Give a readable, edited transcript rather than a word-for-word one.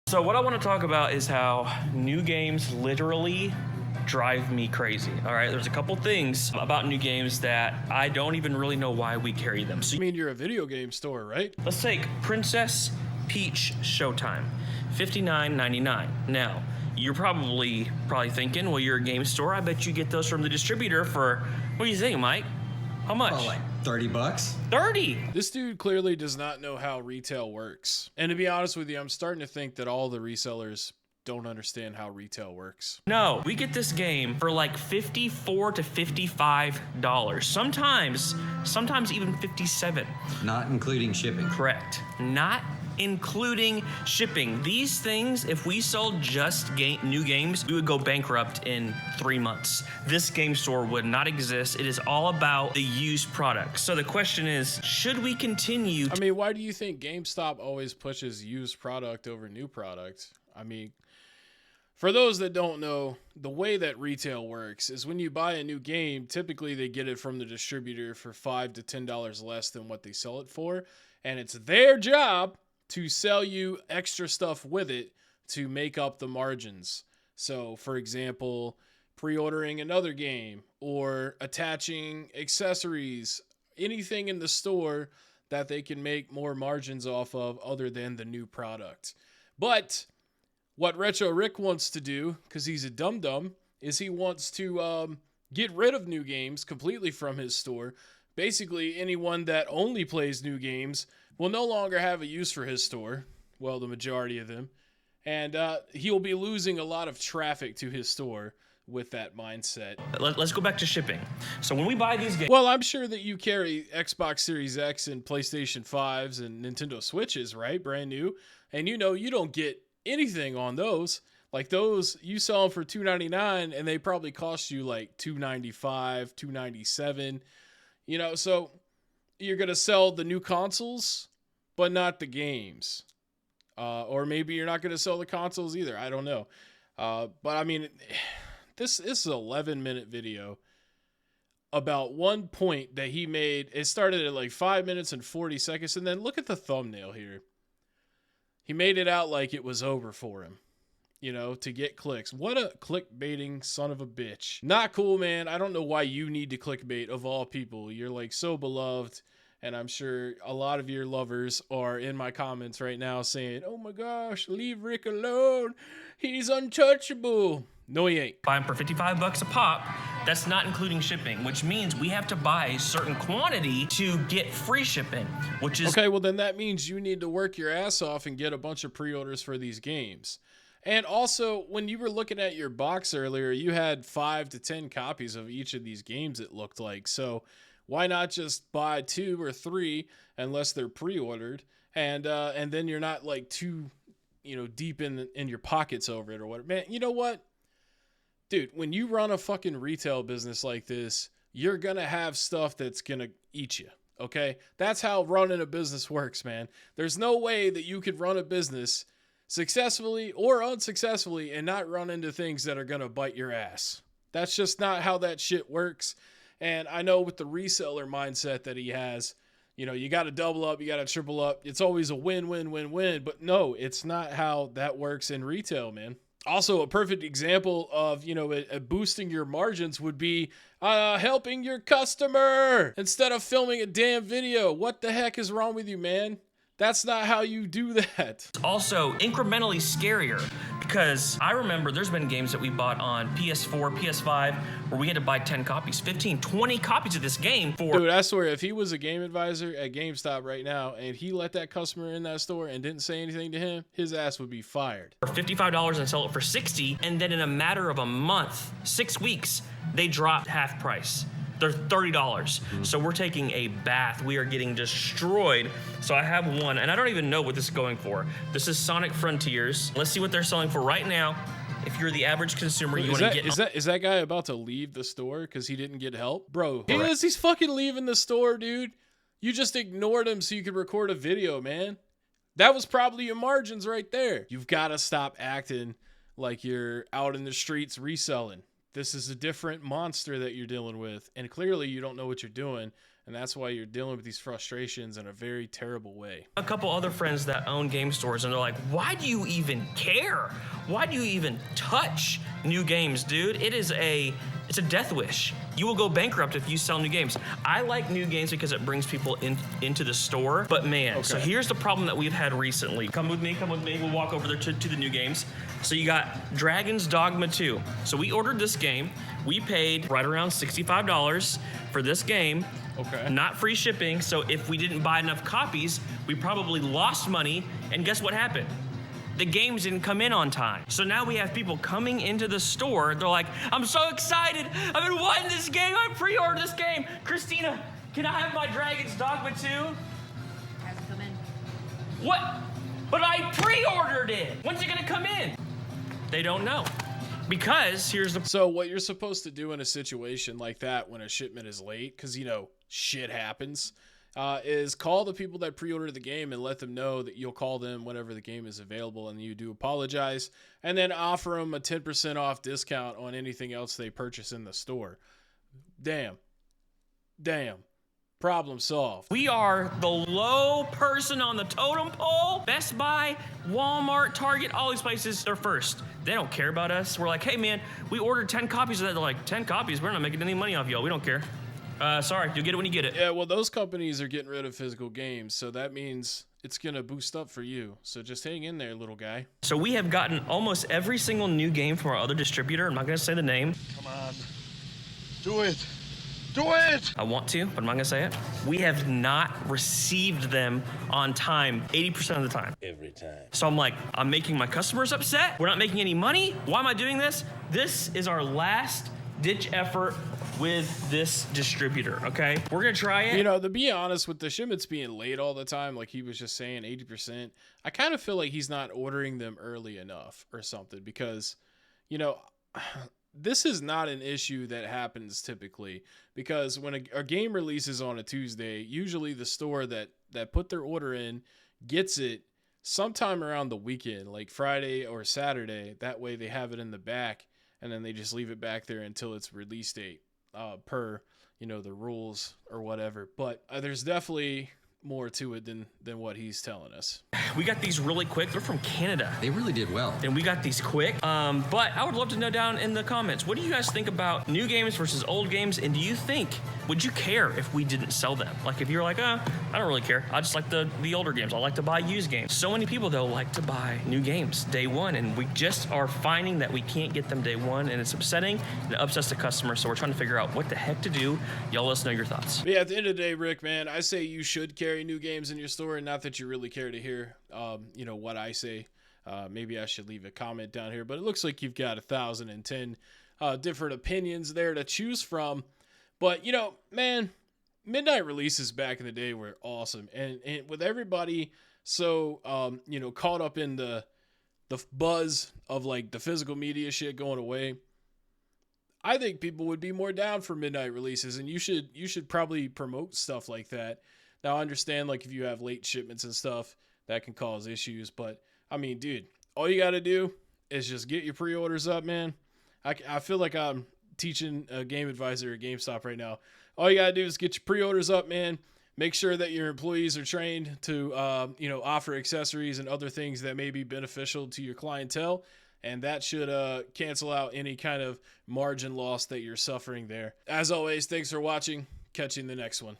So what I want to talk about is how new games literally drive me crazy. All right, there's a couple things about new games that I don't even really know why we carry them. So I mean, you're a video game store, right? let's take Princess Peach Showtime, $59.99. Now, you're probably thinking, well, you're a game store. I bet you get those from the distributor for, what do you think, Mike? How much? Oh, like 30 bucks? 30. This dude clearly does not know how retail works. And to be honest with you, I'm starting to think that all the resellers don't understand how retail works. No, we get this game for like $54 to $55. Sometimes even $57. Not including shipping. Correct. Not including shipping. These things, if we sold just new games, we would go bankrupt in 3 months. This game store would not exist. It is all about the used products. So the question is, should we continue? I mean, why do you think GameStop always pushes used product over new product? I mean, for those that don't know, the way that retail works is when you buy a new game, typically they get it from the distributor for $5 to $10 less than what they sell it for. And it's their job to sell you extra stuff with it to make up the margins. So, for example, pre-ordering another game or attaching accessories, anything in the store that they can make more margins off of other than the new product. But what Retro Rick wants to do, because he's a dum-dum, is he wants to get rid of new games completely from his store. Basically, anyone that only plays new games will no longer have a use for his store. Well, the majority of them. And he'll be losing a lot of traffic to his store with that mindset. Let's go back to shipping. So when we buy these games, Well, I'm sure that you carry Xbox Series X and PlayStation 5s and Nintendo Switches, right? Brand new. And you know you don't get anything on those. Like those, you sell them for $2.99 and they probably cost you like $2.95, $2.97. You know, so you're going to sell the new consoles, but not the games. Or maybe you're not going to sell the consoles either. I don't know. But I mean, this is an 11-minute video about one point that he made. It started at like 5 minutes and 40 seconds. And then look at the thumbnail here. He made it out like it was over for him, you know, to get clicks. What a clickbaiting son of a bitch. Not cool, man. I don't know why you need to clickbait of all people. You're like so beloved. And I'm sure a lot of your lovers are in my comments right now saying, oh my gosh, leave Rick alone. He's untouchable. No, he ain't. buy them for $55 a pop. That's not including shipping, which means we have to buy a certain quantity to get free shipping, which is Okay, well then that means you need to work your ass off and get a bunch of pre-orders for these games. And also, when you were looking at your box earlier, you had 5 to 10 copies of each of these games, it looked like. So why not just buy 2 or 3 unless they're pre-ordered, and then you're not like too, you know, deep in your pockets over it or whatever. Man, you know what? Dude, when you run a fucking retail business like this, you're going to have stuff that's going to eat you, okay? That's how running a business works, man. There's no way that you could run a business successfully or unsuccessfully and not run into things that are going to bite your ass. That's just not how that shit works. And I know with the reseller mindset that he has, you know, you got to double up, you got to triple up. It's always a win, win, win, win. But no, it's not how that works in retail, man. Also, a perfect example of, you know, boosting your margins would be helping your customer instead of filming a damn video. What the heck is wrong with you, man? That's not how you do that. also incrementally scarier, because I remember there's been games that we bought on PS4, PS5, where we had to buy 10 copies, 15, 20 copies of this game for... Dude, I swear, if he was a game advisor at GameStop right now and he let that customer in that store and didn't say anything to him, his ass would be fired. for $55 and sell it for $60, and then in a matter of a month, 6 weeks, they dropped half price. They're $30. So we're taking a bath. We are getting destroyed. So I have one, and I don't even know what this is going for. This is Sonic Frontiers. Let's see what they're selling for right now. If you're the average consumer, you want to get... Is that guy about to leave the store because he didn't get help? Bro, he's fucking leaving the store, dude. You just ignored him so you could record a video, man. That was probably your margins right there. You've got to stop acting like you're out in the streets reselling. This is a different monster that you're dealing with, and clearly you don't know what you're doing, And that's why you're dealing with these frustrations in a very terrible way. A couple other friends that own game stores, and they're like, why do you even care? Why do you even touch new games, dude? It's a death wish. You will go bankrupt if you sell new games. I like new games because it brings people into the store. But man, so here's the problem that we've had recently. Come with me. We'll walk over there to the new games. So you got Dragon's Dogma 2. So we ordered this game. We paid right around $65 for this game. Okay. Not free shipping. So if we didn't buy enough copies, we probably lost money. And guess what happened? The games didn't come in on time. So now we have people coming into the store. They're like, I'm so excited. I've been wanting this game. I pre-ordered this game. Christina, can I have my Dragon's Dogma 2? Hasn't come in. What? But I pre-ordered it. When's it gonna come in? They don't know. Because here's the... So what you're supposed to do in a situation like that when a shipment is late, because, you know, shit happens, is call the people that pre-ordered the game and let them know that you'll call them whenever the game is available, and you do apologize, and then offer them a 10% off discount on anything else they purchase in the store. Damn. Problem solved. We are the low person on the totem pole. Best Buy, Walmart, Target, all these places, they're first. They don't care about us. We're like, hey man, we ordered 10 copies of that. They're like, 10 copies? We're not making any money off y'all. We don't care. Sorry, you'll get it when you get it. Yeah, well, those companies are getting rid of physical games, so that means it's going to boost up for you. So just hang in there, little guy. So we have gotten almost every single new game from our other distributor. I'm not going to say the name. Come on. Do it. Do it! I want to, but I'm not going to say it. We have not received them on time 80% of the time. Every time. So I'm like, I'm making my customers upset. We're not making any money. Why am I doing this? This is our last ditch effort with this distributor, okay? We're gonna try it. You know, to be honest, with the shipments being late all the time, like he was just saying, 80%, I kind of feel like he's not ordering them early enough or something, because, you know, this is not an issue that happens typically, because when a game releases on a Tuesday, usually the store that put their order in gets it sometime around the weekend, like Friday or Saturday. That way they have it in the back, and then they just leave it back there until its release date, per, you know, the rules or whatever. But there's definitely more to it than what he's telling us. We got these really quick. They're from Canada. They really did well. And we got these quick. But I would love to know down in the comments, what do you guys think about new games versus old games? And do you think, would you care if we didn't sell them? Like if you're like, I don't really care. I just like the older games. I like to buy used games. So many people though like to buy new games day one, and we just are finding that we can't get them day one, and it's upsetting and it upsets the customer. So we're trying to figure out what the heck to do. Y'all let us know your thoughts. But yeah, at the end of the day, Rick, man, I say you should carry new games in your store, and not that you really care to hear, you know, what I say. Maybe I should leave a comment down here, but it looks like you've got 1,010 different opinions there to choose from. But, you know, man, midnight releases back in the day were awesome. And with everybody so, you know, caught up in the buzz of like the physical media shit going away, I think people would be more down for midnight releases, and you should probably promote stuff like that. Now, I understand, like, if you have late shipments and stuff, that can cause issues. But, I mean, dude, all you got to do is just get your pre-orders up, man. I feel like I'm teaching a game advisor at GameStop right now. All you got to do is get your pre-orders up, man. Make sure that your employees are trained to, you know, offer accessories and other things that may be beneficial to your clientele. And that should cancel out any kind of margin loss that you're suffering there. As always, thanks for watching. Catch you in the next one.